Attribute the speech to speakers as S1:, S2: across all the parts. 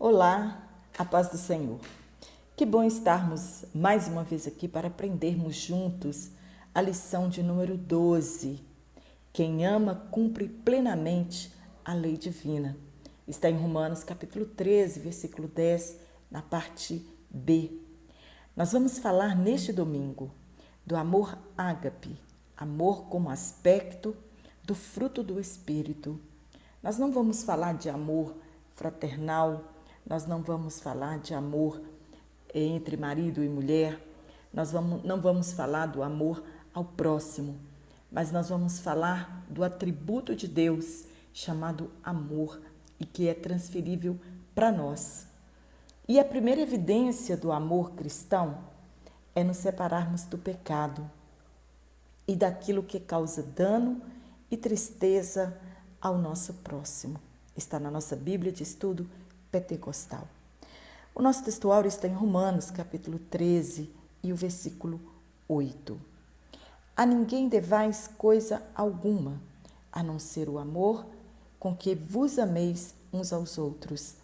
S1: Olá, a paz do Senhor. Que bom estarmos mais uma vez aqui para aprendermos juntos a lição de número 12. Quem ama cumpre plenamente a lei divina. Está em Romanos capítulo 13, versículo 10, na parte B. Nós vamos falar neste domingo do amor ágape, amor como aspecto do fruto do Espírito. Nós não vamos falar de amor fraternal, nós não vamos falar de amor entre marido e mulher, não vamos falar do amor ao próximo, mas nós vamos falar do atributo de Deus chamado amor e que é transferível para nós. E a primeira evidência do amor cristão é nos separarmos do pecado e daquilo que causa dano e tristeza ao nosso próximo. Está na nossa Bíblia de Estudo Pentecostal. O nosso textuário está em Romanos, capítulo 13, e o versículo 8. A ninguém devais coisa alguma, a não ser o amor com que vos ameis uns aos outros,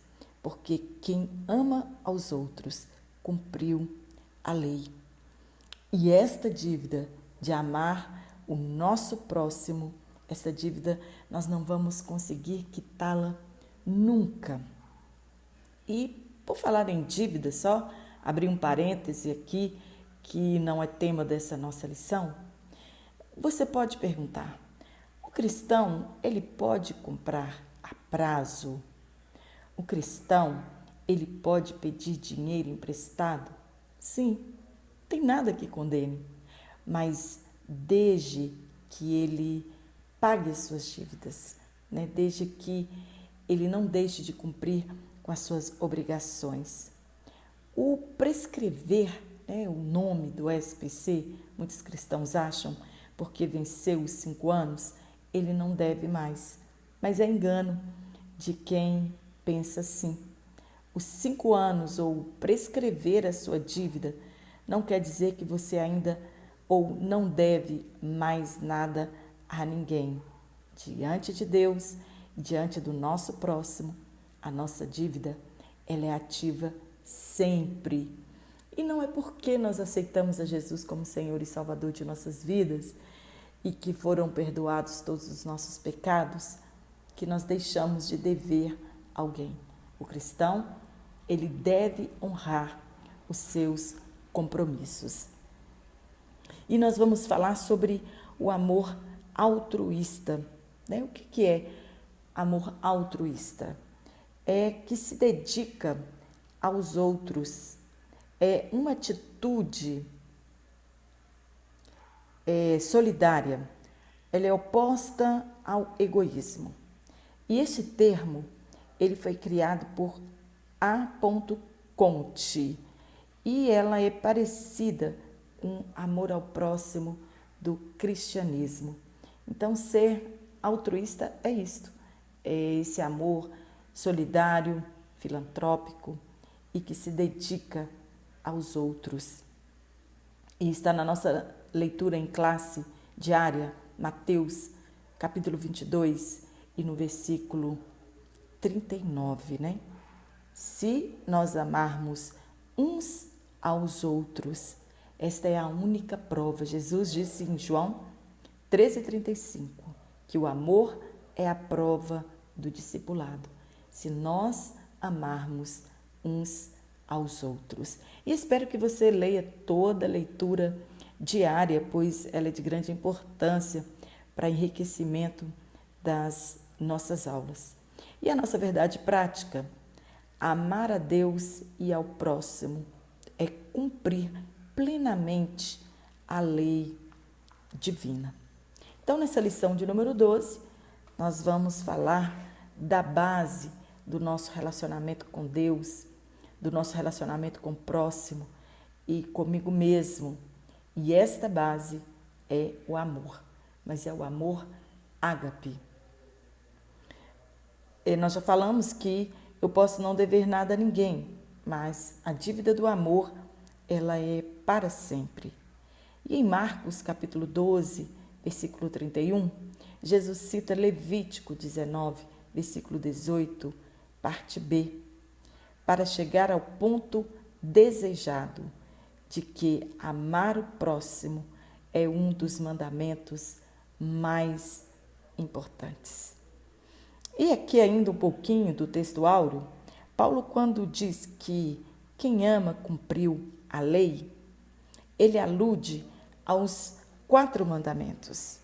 S1: porque quem ama aos outros cumpriu a lei. E esta dívida de amar o nosso próximo, essa dívida nós não vamos conseguir quitá-la nunca. E por falar em dívida, só abrir um parêntese aqui, que não é tema dessa nossa lição, você pode perguntar, o cristão, ele pode comprar a prazo? O cristão, ele pode pedir dinheiro emprestado? Sim, tem nada que condene, mas desde que ele pague as suas dívidas, desde que ele não deixe de cumprir com as suas obrigações. O prescrever, o nome do SPC, muitos cristãos acham, porque venceu os 5 anos, ele não deve mais. Mas é engano de quem pensa assim. Os 5 anos ou prescrever a sua dívida não quer dizer que você ainda ou não deve mais nada a ninguém. Diante de Deus, diante do nosso próximo, a nossa dívida, ela é ativa sempre. E não é porque nós aceitamos a Jesus como Senhor e Salvador de nossas vidas e que foram perdoados todos os nossos pecados que nós deixamos de dever alguém. O cristão, ele deve honrar os seus compromissos. E nós vamos falar sobre o amor altruísta. O que é amor altruísta? É que se dedica aos outros, é uma atitude solidária, ela é oposta ao egoísmo. E este termo, ele foi criado por A. Conte e ela é parecida com amor ao próximo do cristianismo. Então, ser altruísta é isto, é esse amor solidário, filantrópico e que se dedica aos outros. E está na nossa leitura em classe diária, Mateus, capítulo 22 e no versículo 39, Se nós amarmos uns aos outros, esta é a única prova. Jesus disse em João 13,35 que o amor é a prova do discipulado. Se nós amarmos uns aos outros. E espero que você leia toda a leitura diária, pois ela é de grande importância para enriquecimento das nossas aulas. E a nossa verdade prática, amar a Deus e ao próximo é cumprir plenamente a lei divina. Então, nessa lição de número 12, nós vamos falar da base do nosso relacionamento com Deus, do nosso relacionamento com o próximo e comigo mesmo. E esta base é o amor, mas é o amor ágape. E nós já falamos que eu posso não dever nada a ninguém, mas a dívida do amor, ela é para sempre. E em Marcos, capítulo 12, versículo 31, Jesus cita Levítico 19, versículo 18, parte B. para chegar ao ponto desejado de que amar o próximo é um dos mandamentos mais importantes. E aqui ainda um pouquinho do texto áureo, Paulo, quando diz que quem ama cumpriu a lei, ele alude aos 4 mandamentos,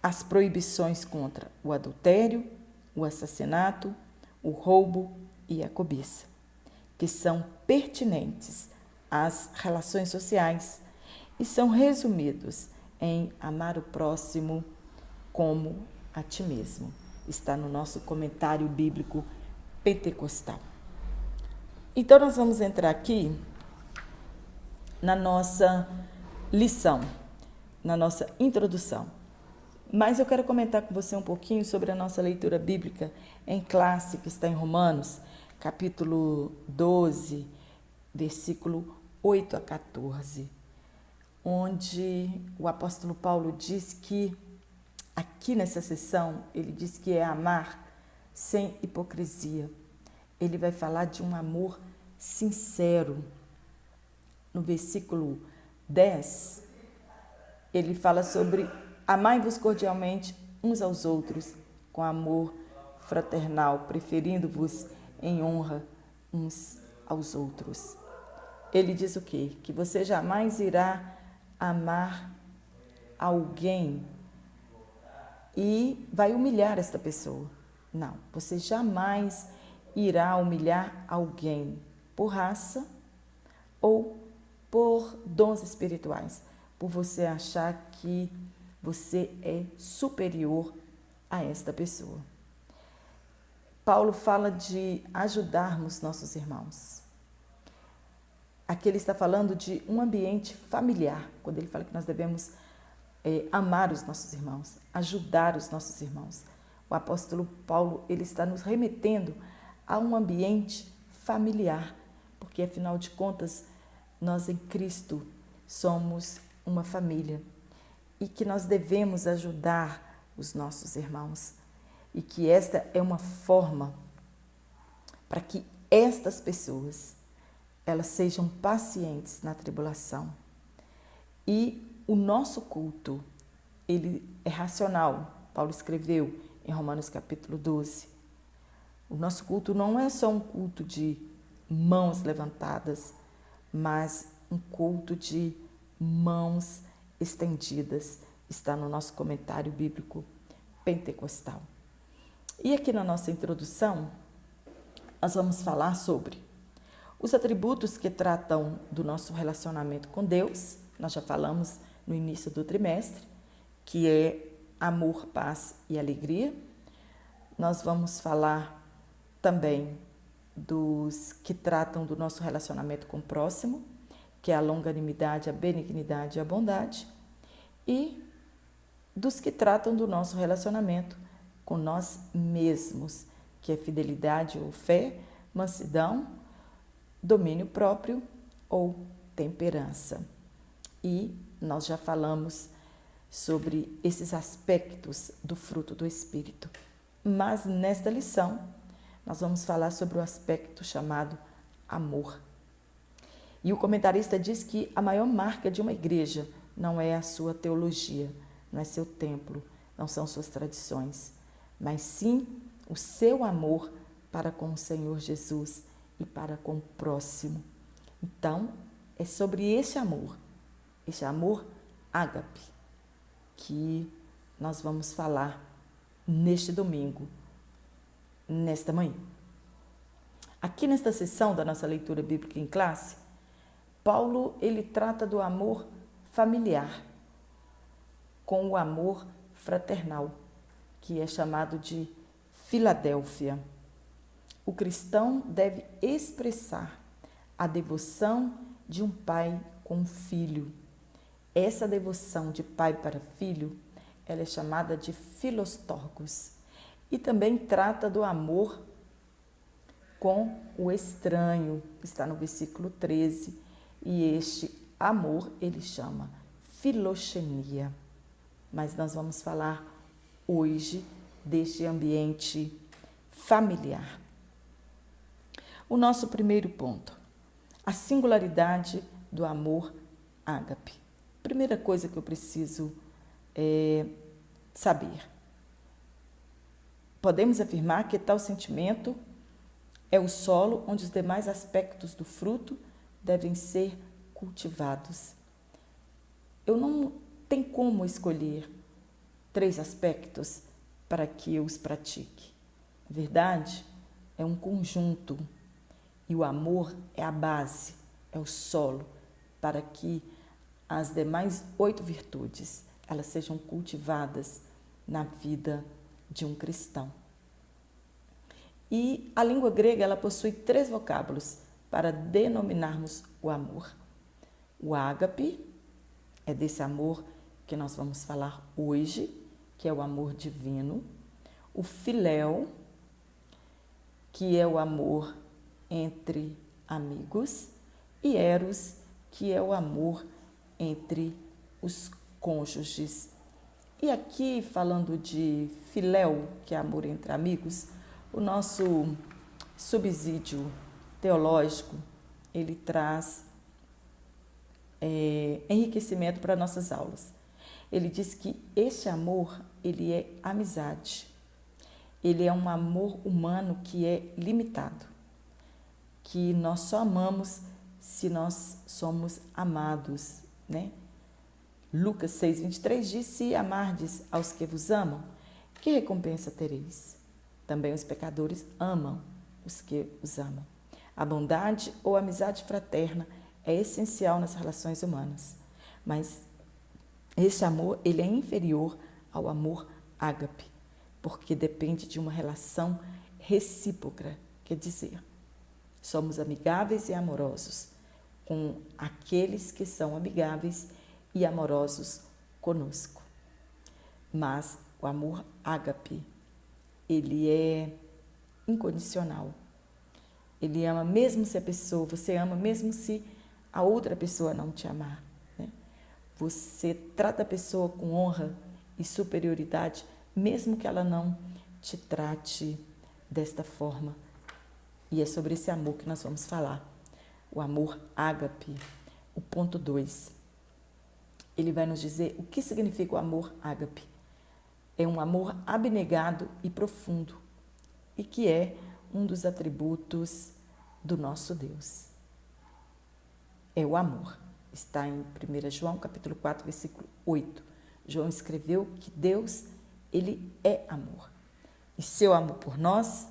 S1: as proibições contra o adultério, o assassinato, o roubo e a cobiça, que são pertinentes às relações sociais e são resumidos em amar o próximo como a ti mesmo. Está no nosso comentário bíblico pentecostal. Então, nós vamos entrar aqui na nossa lição, na nossa introdução. Mas eu quero comentar com você um pouquinho sobre a nossa leitura bíblica em classe, que está em Romanos, capítulo 12, versículo 8 a 14, onde o apóstolo Paulo diz que, aqui nessa sessão, ele diz que é amar sem hipocrisia. Ele vai falar de um amor sincero. No versículo 10, ele fala sobre amai-vos cordialmente uns aos outros, com amor fraternal, preferindo-vos em honra uns aos outros. Ele diz o quê? Que você jamais irá amar alguém e vai humilhar esta pessoa. Não, você jamais irá humilhar alguém por raça ou por dons espirituais, por você achar que você é superior a esta pessoa. Paulo fala de ajudarmos nossos irmãos. Aqui ele está falando de um ambiente familiar, quando ele fala que nós devemos amar os nossos irmãos, ajudar os nossos irmãos. O apóstolo Paulo, ele está nos remetendo a um ambiente familiar, porque afinal de contas, nós em Cristo somos uma família e que nós devemos ajudar os nossos irmãos e que esta é uma forma para que estas pessoas elas sejam pacientes na tribulação. E o nosso culto, ele é racional. Paulo escreveu em Romanos capítulo 12. O nosso culto não é só um culto de mãos levantadas, mas um culto de mãos estendidas. Está no nosso comentário bíblico pentecostal. E aqui na nossa introdução, nós vamos falar sobre os atributos que tratam do nosso relacionamento com Deus. Nós já falamos no início do trimestre, que é amor, paz e alegria. Nós vamos falar também dos que tratam do nosso relacionamento com o próximo, que é a longanimidade, a benignidade e a bondade, e dos que tratam do nosso relacionamento com nós mesmos, que é fidelidade ou fé, mansidão, domínio próprio ou temperança. E nós já falamos sobre esses aspectos do fruto do Espírito. Mas nesta lição, nós vamos falar sobre o aspecto chamado amor. E o comentarista diz que a maior marca de uma igreja não é a sua teologia, não é seu templo, não são suas tradições, mas sim o seu amor para com o Senhor Jesus e para com o próximo. Então, é sobre esse amor ágape, que nós vamos falar neste domingo, nesta manhã. Aqui nesta sessão da nossa leitura bíblica em classe, Paulo ele trata do amor familiar com o amor fraternal, que é chamado de Filadélfia. O cristão deve expressar a devoção de um pai com um filho. Essa devoção de pai para filho, ela é chamada de filostorgos. E também trata do amor com o estranho, que está no versículo 13. E este amor ele chama filoxenia. Mas nós vamos falar hoje deste ambiente familiar. o nosso primeiro ponto, a singularidade do amor ágape. Primeira coisa que eu preciso saber. Podemos afirmar que tal sentimento é o solo onde os demais aspectos do fruto devem ser cultivados. Eu não tenho como escolher 3 aspectos para que eu os pratique. Na verdade, é um conjunto e o amor é a base, é o solo para que as demais 8 virtudes elas sejam cultivadas na vida de um cristão. E a língua grega ela possui 3 vocábulos para denominarmos o amor. O ágape é desse amor que nós vamos falar hoje, que é o amor divino. O filéu, que é o amor entre amigos. E eros, que é o amor entre os cônjuges. E aqui, falando de filéu, que é amor entre amigos, o nosso subsídio teológico, ele traz enriquecimento para nossas aulas. Ele diz que este amor, ele é amizade. Ele é um amor humano que é limitado, que nós só amamos se nós somos amados, né? Lucas 6:23 diz, se amardes aos que vos amam, que recompensa tereis? Também os pecadores amam os que os amam. A bondade ou amizade fraterna é essencial nas relações humanas, mas esse amor ele é inferior ao amor ágape, porque depende de uma relação recíproca, quer dizer, somos amigáveis e amorosos com aqueles que são amigáveis e amorosos conosco. Mas o amor ágape, ele é incondicional. Ele ama mesmo se a pessoa, você ama mesmo se a outra pessoa não te amar, né? Você trata a pessoa com honra e superioridade, mesmo que ela não te trate desta forma. E é sobre esse amor que nós vamos falar. O amor ágape, o ponto 2. Ele vai nos dizer o que significa o amor ágape. É um amor abnegado e profundo, e que é um dos atributos do nosso Deus. É o amor. Está em 1 João, capítulo 4, versículo 8. João escreveu que Deus, ele é amor. E seu amor por nós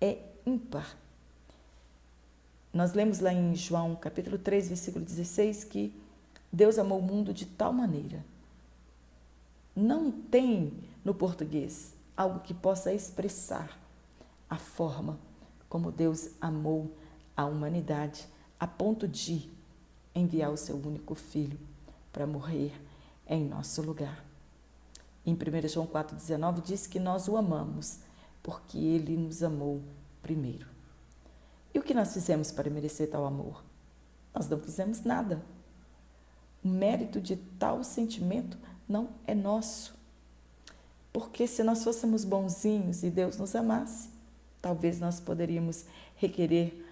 S1: é ímpar. Nós lemos lá em João, capítulo 3, versículo 16, que Deus amou o mundo de tal maneira. Não tem no português algo que possa expressar a forma como Deus amou a humanidade a ponto de enviar o seu único filho para morrer em nosso lugar. Em 1 João 4,19 diz que nós o amamos porque ele nos amou primeiro. E o que nós fizemos para merecer tal amor? Nós não fizemos nada. O mérito de tal sentimento não é nosso. Porque se nós fôssemos bonzinhos e Deus nos amasse, talvez nós poderíamos requerer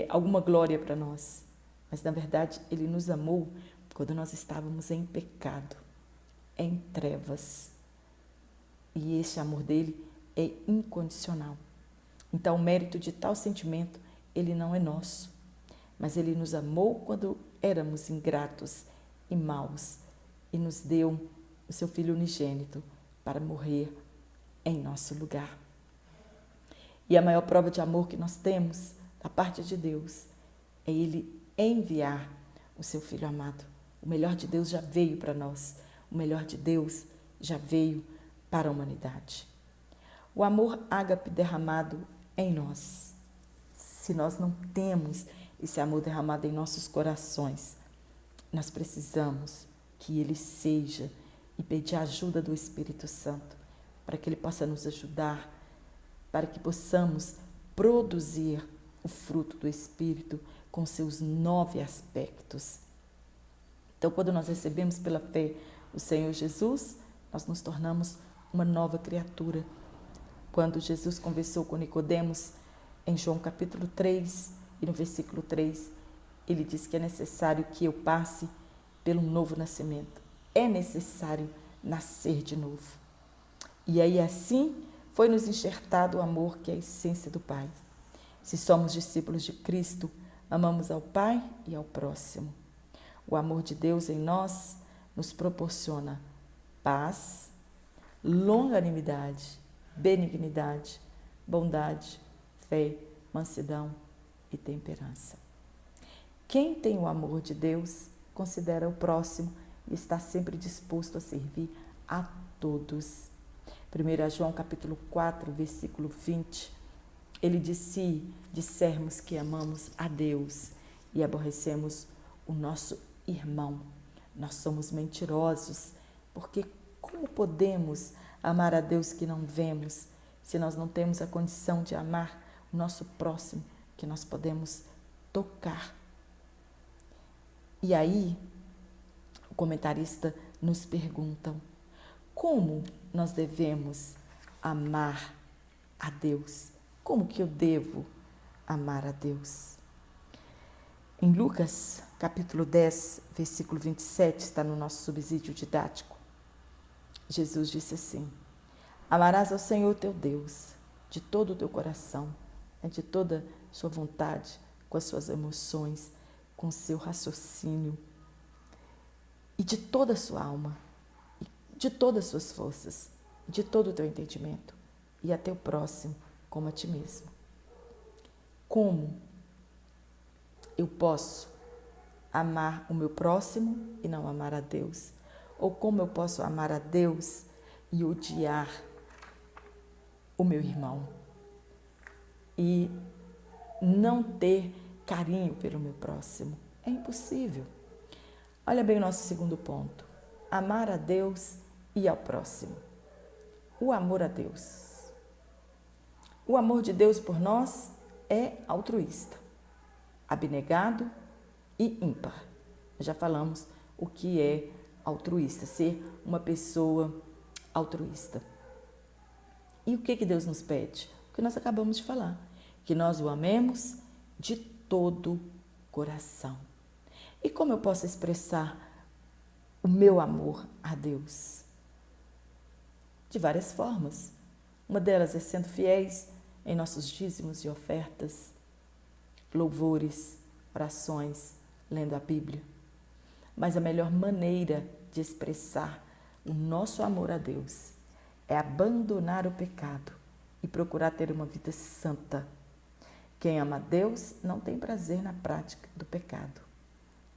S1: alguma glória para nós. Mas, na verdade, ele nos amou quando nós estávamos em pecado, em trevas. E esse amor dele é incondicional. Então, o mérito de tal sentimento, ele não é nosso. Mas ele nos amou quando éramos ingratos e maus e nos deu o seu Filho unigênito para morrer em nosso lugar. E a maior prova de amor que nós temos da parte de Deus é ele enviar o seu Filho amado. O melhor de Deus já veio para nós. O melhor de Deus já veio para a humanidade. O amor ágape derramado em nós. Se nós não temos esse amor derramado em nossos corações, nós precisamos que ele seja e pedir a ajuda do Espírito Santo para que ele possa nos ajudar, para que possamos produzir o fruto do Espírito com seus 9 aspectos. Então, quando nós recebemos pela fé o Senhor Jesus, nós nos tornamos uma nova criatura. Quando Jesus conversou com Nicodemos Em João capítulo 3 e no versículo 3, ele diz que é necessário que eu passe pelo novo nascimento. É necessário nascer de novo. E aí assim foi nos enxertado o amor que é a essência do Pai. Se somos discípulos de Cristo, amamos ao Pai e ao próximo. O amor de Deus em nós nos proporciona paz, longanimidade, benignidade, bondade, fé, mansidão e temperança. Quem tem o amor de Deus considera o próximo e está sempre disposto a servir a todos. 1 João capítulo 4, versículo 20, ele diz: se dissermos que amamos a Deus e aborrecemos o nosso irmão, nós somos mentirosos, porque como podemos amar a Deus que não vemos, se nós não temos a condição de amar o nosso próximo, que nós podemos tocar? E aí, o comentarista nos pergunta: como nós devemos amar a Deus? Como que eu devo amar a Deus? Em Lucas, capítulo 10, versículo 27, está no nosso subsídio didático. Jesus disse assim: amarás ao Senhor teu Deus de todo o teu coração, de toda a sua vontade, com as suas emoções, com o seu raciocínio e de toda a sua alma, de todas as suas forças, de todo o teu entendimento, e a teu próximo como a ti mesmo. Como eu posso amar o meu próximo e não amar a Deus? Ou como eu posso amar a Deus e odiar o meu irmão? E não ter carinho pelo meu próximo? É impossível. Olha bem o nosso segundo ponto: amar a Deus e ao próximo. O amor a Deus. O amor de Deus por nós é altruísta, abnegado e ímpar. Já falamos o que é altruísta, ser uma pessoa altruísta. E o que Deus nos pede? O que nós acabamos de falar, que nós o amemos de todo o coração. E como eu posso expressar o meu amor a Deus? De várias formas. Uma delas é sendo fiéis em nossos dízimos e ofertas, louvores, orações, lendo a Bíblia. Mas a melhor maneira de expressar o nosso amor a Deus é abandonar o pecado e procurar ter uma vida santa. Quem ama a Deus não tem prazer na prática do pecado.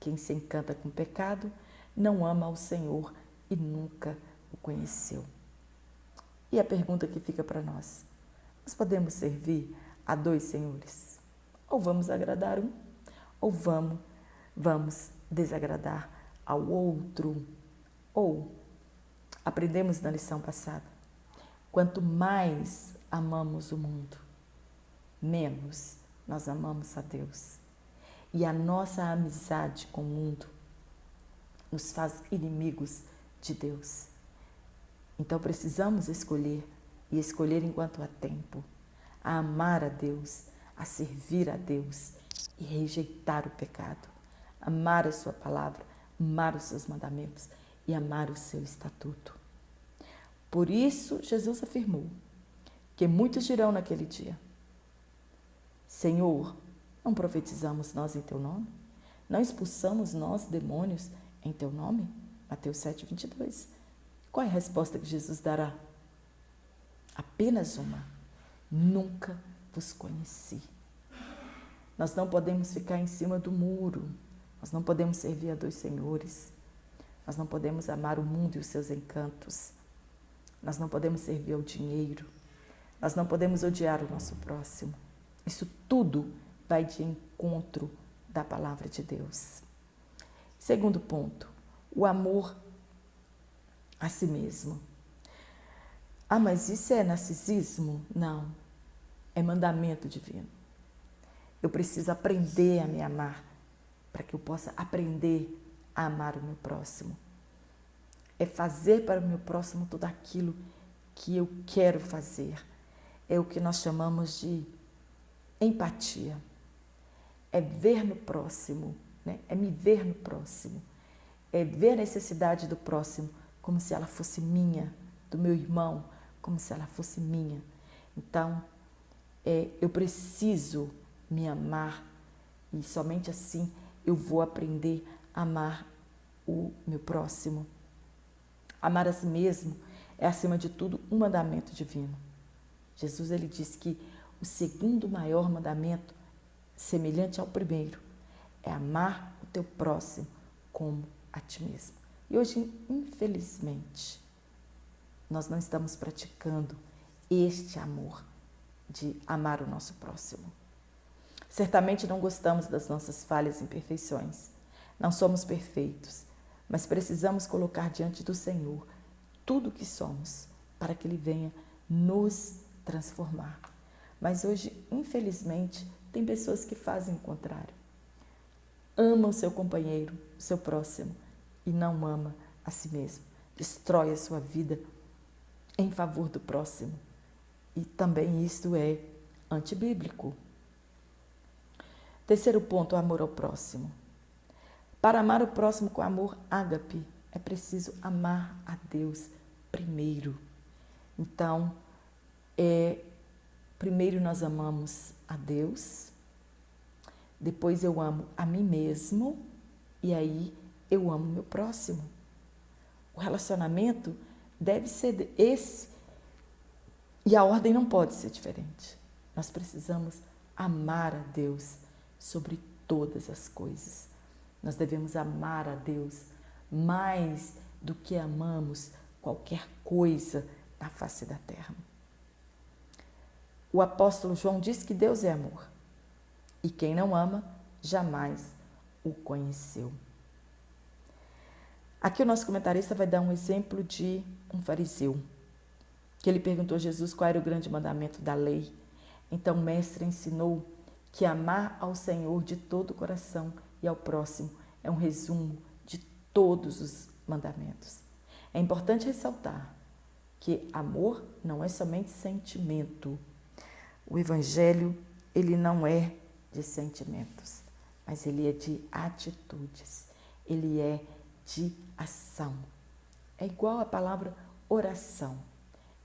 S1: Quem se encanta com o pecado não ama ao Senhor e nunca o conheceu. E a pergunta que fica para nós: nós podemos servir a dois senhores? Ou vamos agradar um, ou vamos desagradar ao outro? Ou aprendemos na lição passada: quanto mais amamos o mundo, menos nós amamos a Deus. E a nossa amizade com o mundo nos faz inimigos de Deus. Então precisamos escolher, e escolher enquanto há tempo, a amar a Deus, a servir a Deus e rejeitar o pecado, amar a sua palavra, amar os seus mandamentos e amar o seu estatuto. Por isso, Jesus afirmou que muitos dirão naquele dia: Senhor, não profetizamos nós em teu nome? Não expulsamos nós demônios em teu nome? Mateus 7, 22. Qual é a resposta que Jesus dará? Apenas uma: nunca vos conheci. Nós não podemos ficar em cima do muro, nós não podemos servir a dois senhores, nós não podemos amar o mundo e os seus encantos, nós não podemos servir ao dinheiro, nós não podemos odiar o nosso próximo. Isso tudo vai de encontro da palavra de Deus. Segundo ponto, o amor a si mesmo. Ah, mas isso é narcisismo? Não, é mandamento divino. Eu preciso aprender a me amar para que eu possa aprender a amar o meu próximo. É fazer para o meu próximo tudo aquilo que eu quero fazer. É o que nós chamamos de empatia, é ver no próximo, né? É me ver no próximo, é ver a necessidade do próximo como se ela fosse minha, do meu irmão, como se ela fosse minha. Então, eu preciso me amar e somente assim eu vou aprender a amar o meu próximo. Amar a si mesmo é, acima de tudo, um mandamento divino. Jesus ele disse que o segundo maior mandamento, semelhante ao primeiro, é amar o teu próximo como a ti mesmo. E hoje, infelizmente, nós não estamos praticando este amor de amar o nosso próximo. Certamente não gostamos das nossas falhas e imperfeições. Não somos perfeitos, mas precisamos colocar diante do Senhor tudo o que somos para que Ele venha nos transformar. Mas hoje, infelizmente, tem pessoas que fazem o contrário. Ama o seu companheiro, o seu próximo, e não ama a si mesmo. Destrói a sua vida em favor do próximo. E também isto é antibíblico. Terceiro ponto, o amor ao próximo. Para amar o próximo com amor ágape, é preciso amar a Deus primeiro. Então, primeiro nós amamos a Deus, depois eu amo a mim mesmo e aí eu amo o meu próximo. O relacionamento deve ser esse e a ordem não pode ser diferente. Nós precisamos amar a Deus sobre todas as coisas. Nós devemos amar a Deus mais do que amamos qualquer coisa na face da terra. O apóstolo João diz que Deus é amor e quem não ama jamais o conheceu. Aqui o nosso comentarista vai dar um exemplo de um fariseu, que ele perguntou a Jesus qual era o grande mandamento da lei. Então o mestre ensinou que amar ao Senhor de todo o coração e ao próximo é um resumo de todos os mandamentos. É importante ressaltar que amor não é somente sentimento. O Evangelho, ele não é de sentimentos, mas ele é de atitudes, ele é de ação. É igual a palavra oração.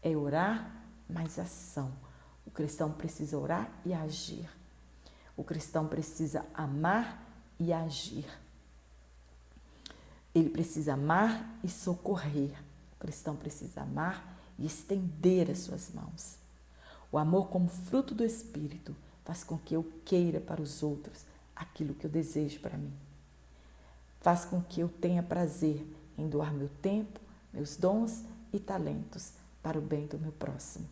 S1: É orar, mais ação. O cristão precisa orar e agir. O cristão precisa amar e agir. Ele precisa amar e socorrer. O cristão precisa amar e estender as suas mãos. O amor como fruto do Espírito faz com que eu queira para os outros aquilo que eu desejo para mim. Faz com que eu tenha prazer em doar meu tempo, meus dons e talentos para o bem do meu próximo.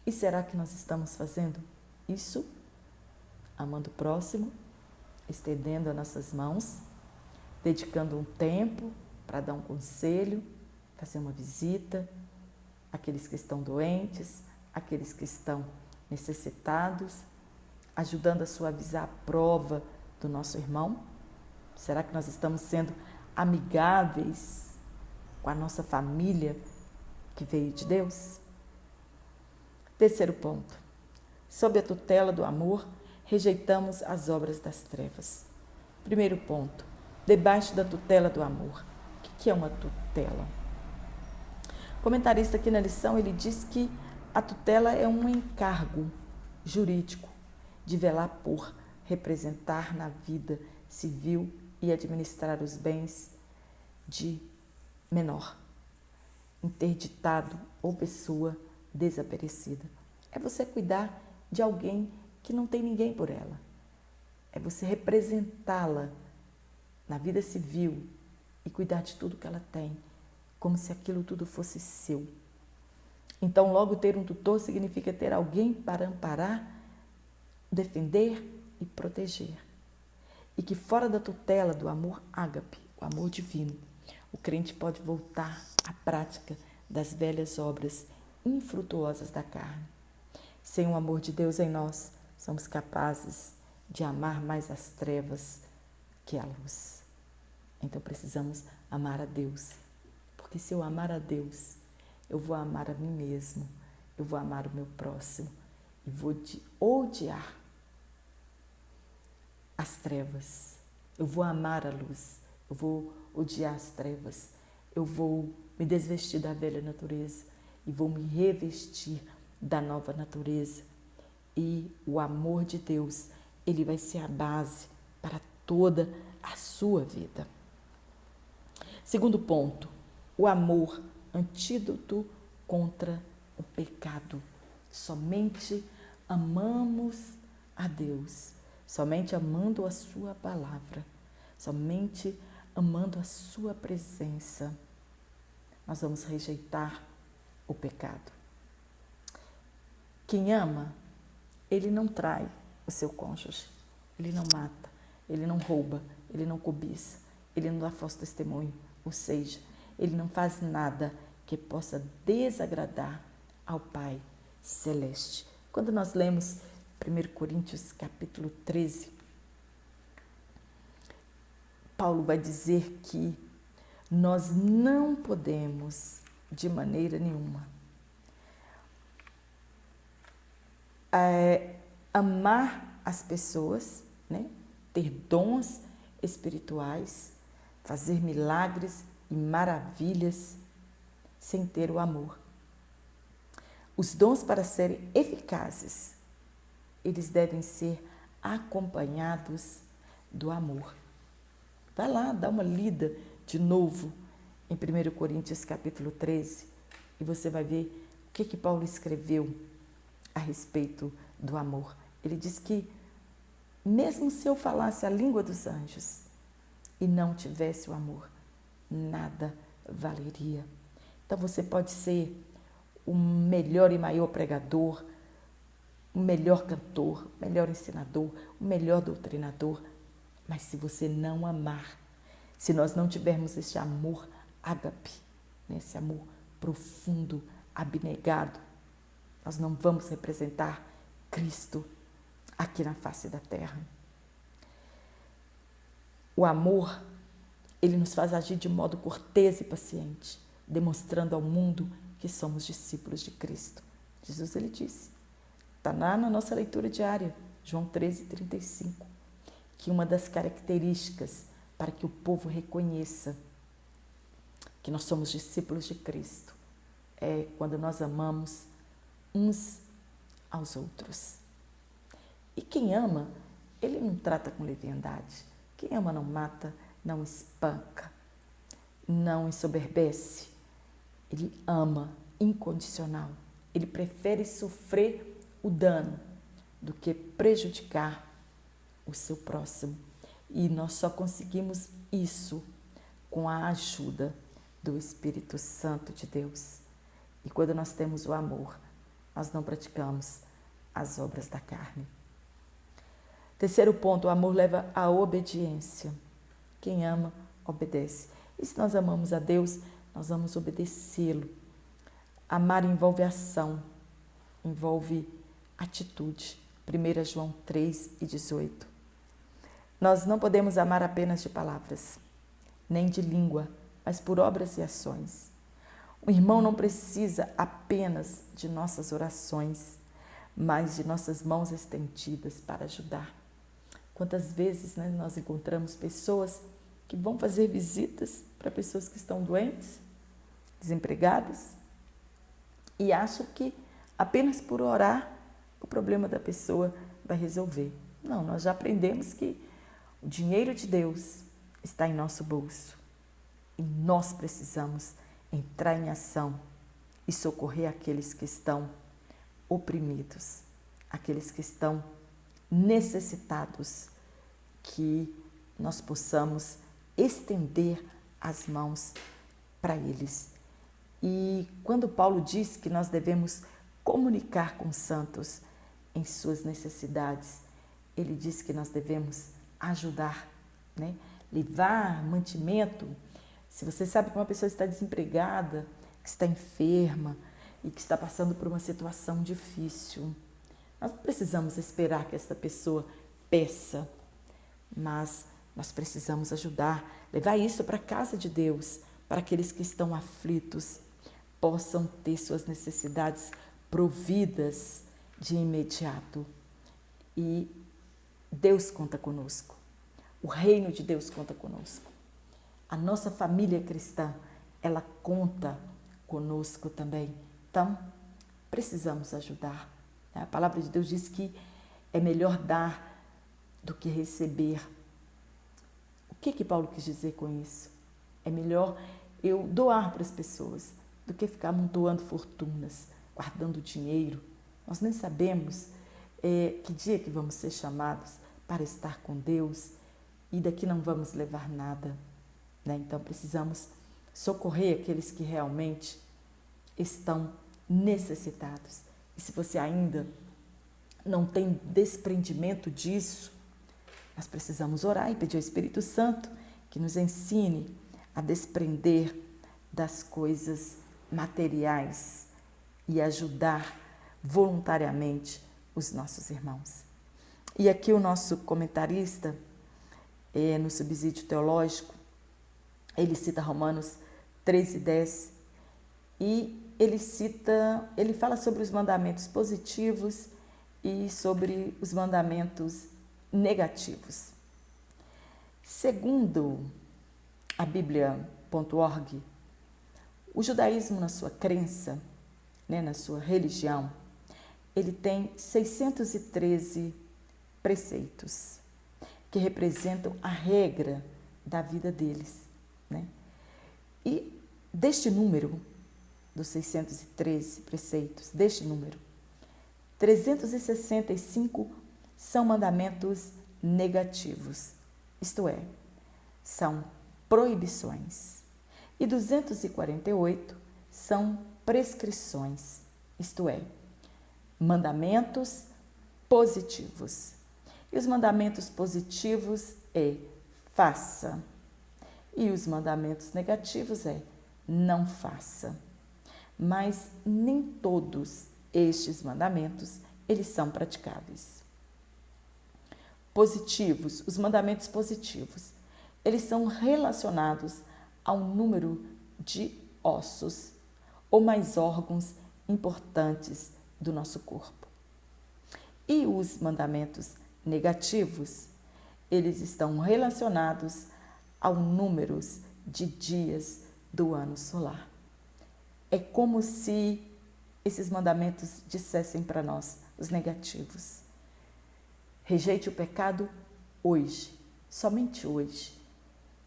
S1: E será que nós estamos fazendo isso? Amando o próximo, estendendo as nossas mãos, dedicando um tempo para dar um conselho, fazer uma visita àqueles que estão doentes, àqueles que estão necessitados, ajudando a suavizar a prova do nosso irmão? Será que nós estamos sendo amigáveis com a nossa família que veio de Deus? Terceiro ponto. Sob a tutela do amor, rejeitamos as obras das trevas. Primeiro ponto. Debaixo da tutela do amor. O que é uma tutela? O comentarista aqui na lição, ele diz que a tutela é um encargo jurídico de velar por, representar na vida civil e administrar os bens de menor, interditado ou pessoa desaparecida. É você cuidar de alguém que não tem ninguém por ela. É você representá-la na vida civil e cuidar de tudo que ela tem, como se aquilo tudo fosse seu. Então, logo ter um tutor significa ter alguém para amparar, defender e proteger. E que fora da tutela do amor ágape, o amor divino, o crente pode voltar à prática das velhas obras infrutuosas da carne. Sem o amor de Deus em nós, somos capazes de amar mais as trevas que a luz. Então precisamos amar a Deus, porque se eu amar a Deus, eu vou amar a mim mesmo, eu vou amar o meu próximo e vou odiar as trevas. Eu vou amar a luz, eu vou odiar as trevas. Eu vou me desvestir da velha natureza e vou me revestir da nova natureza. E o amor de Deus, ele vai ser a base para toda a sua vida. Segundo ponto, o amor, antídoto contra o pecado. Somente amamos a Deus, somente amando a sua palavra, somente amando a sua presença, nós vamos rejeitar o pecado. Quem ama, ele não trai o seu cônjuge, ele não mata, ele não rouba, ele não cobiça, ele não dá falso testemunho, ou seja, ele não faz nada que possa desagradar ao Pai Celeste. Quando nós lemos 1 Coríntios capítulo 13, Paulo vai dizer que nós não podemos, de maneira nenhuma, amar as pessoas, né? Ter dons espirituais, fazer milagres e maravilhas sem ter o amor. Os dons, para serem eficazes, eles devem ser acompanhados do amor. Vai lá, dá uma lida de novo em 1 Coríntios capítulo 13 e você vai ver o que Paulo escreveu a respeito do amor. Ele diz que mesmo se eu falasse a língua dos anjos e não tivesse o amor, nada valeria. Então você pode ser o melhor e maior pregador, o melhor cantor, o melhor ensinador, o melhor doutrinador, mas se você não amar, se nós não tivermos esse amor ágape, esse amor profundo, abnegado, nós não vamos representar Cristo aqui na face da terra. O amor, ele nos faz agir de modo cortês e paciente, demonstrando ao mundo que somos discípulos de Cristo. Jesus, ele disse, está lá na nossa leitura diária, João 13:35, que uma das características para que o povo reconheça que nós somos discípulos de Cristo é quando nós amamos uns aos outros. E quem ama, ele não trata com leviandade. Quem ama não mata, não espanca, não ensoberbece. Ele ama incondicional. Ele prefere sofrer o dano do que prejudicar o seu próximo. E nós só conseguimos isso com a ajuda do Espírito Santo de Deus. E quando nós temos o amor, nós não praticamos as obras da carne. Terceiro ponto, o amor leva à obediência. Quem ama, obedece. E se nós amamos a Deus, nós vamos obedecê-lo. Amar envolve ação, envolve atitude. 1 João 3:18. Nós não podemos amar apenas de palavras, nem de língua, mas por obras e ações. O irmão não precisa apenas de nossas orações, mas de nossas mãos estendidas para ajudar. Quantas vezes nós encontramos pessoas que vão fazer visitas para pessoas que estão doentes, desempregadas, e acham que apenas por orar o problema da pessoa vai resolver. Não, nós já aprendemos que o dinheiro de Deus está em nosso bolso e nós precisamos entrar em ação e socorrer aqueles que estão oprimidos, aqueles que estão necessitados, que nós possamos estender as mãos para eles. E quando Paulo diz que nós devemos comunicar com os santos em suas necessidades, ele diz que nós devemos ajudar, né? Levar mantimento. Se você sabe que uma pessoa está desempregada, que está enferma e que está passando por uma situação difícil, nós não precisamos esperar que essa pessoa peça, mas nós precisamos ajudar, levar isso para a casa de Deus, para aqueles que estão aflitos, possam ter suas necessidades providas de imediato. E Deus conta conosco. O reino de Deus conta conosco. A nossa família cristã, ela conta conosco também. Então, precisamos ajudar. A palavra de Deus diz que é melhor dar do que receber. O que Paulo quis dizer com isso? É melhor eu doar para as pessoas do que ficar amontoando fortunas, guardando dinheiro. Nós nem sabemos que dia que vamos ser chamados para estar com Deus e daqui não vamos levar nada, né? Então precisamos socorrer aqueles que realmente estão necessitados. E se você ainda não tem desprendimento disso, nós precisamos orar e pedir ao Espírito Santo que nos ensine a desprender das coisas materiais e ajudar voluntariamente os nossos irmãos. E aqui o nosso comentarista, no subsídio teológico, ele cita Romanos 13:10 e ele fala sobre os mandamentos positivos e sobre os mandamentos negativos. Segundo a Bíblia.org, o judaísmo, na sua crença, na sua religião, ele tem 613 preceitos que representam a regra da vida deles, né? E deste número, dos 613 preceitos, 365 são mandamentos negativos, isto é, são proibições, e 248 são prescrições, isto é, mandamentos positivos. E os mandamentos positivos é faça, e os mandamentos negativos é não faça. Mas nem todos estes mandamentos, eles são praticáveis. Positivos, os mandamentos positivos, eles são relacionados ao número de ossos ou mais órgãos importantes do nosso corpo. E os mandamentos negativos, eles estão relacionados ao número de dias do ano solar. É como se esses mandamentos dissessem para nós, os negativos: rejeite o pecado hoje, somente hoje.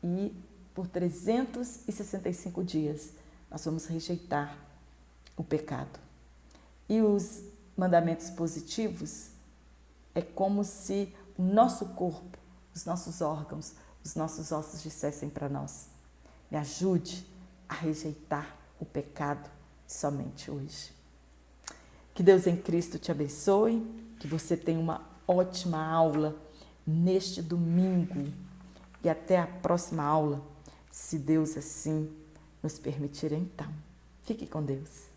S1: E por 365 dias nós vamos rejeitar o pecado. E os mandamentos positivos é como se o nosso corpo, os nossos órgãos, os nossos ossos dissessem para nós: me ajude a rejeitar o pecado somente hoje. Que Deus em Cristo te abençoe, que você tenha uma ótima aula neste domingo e até a próxima aula, se Deus assim nos permitir então. Fique com Deus.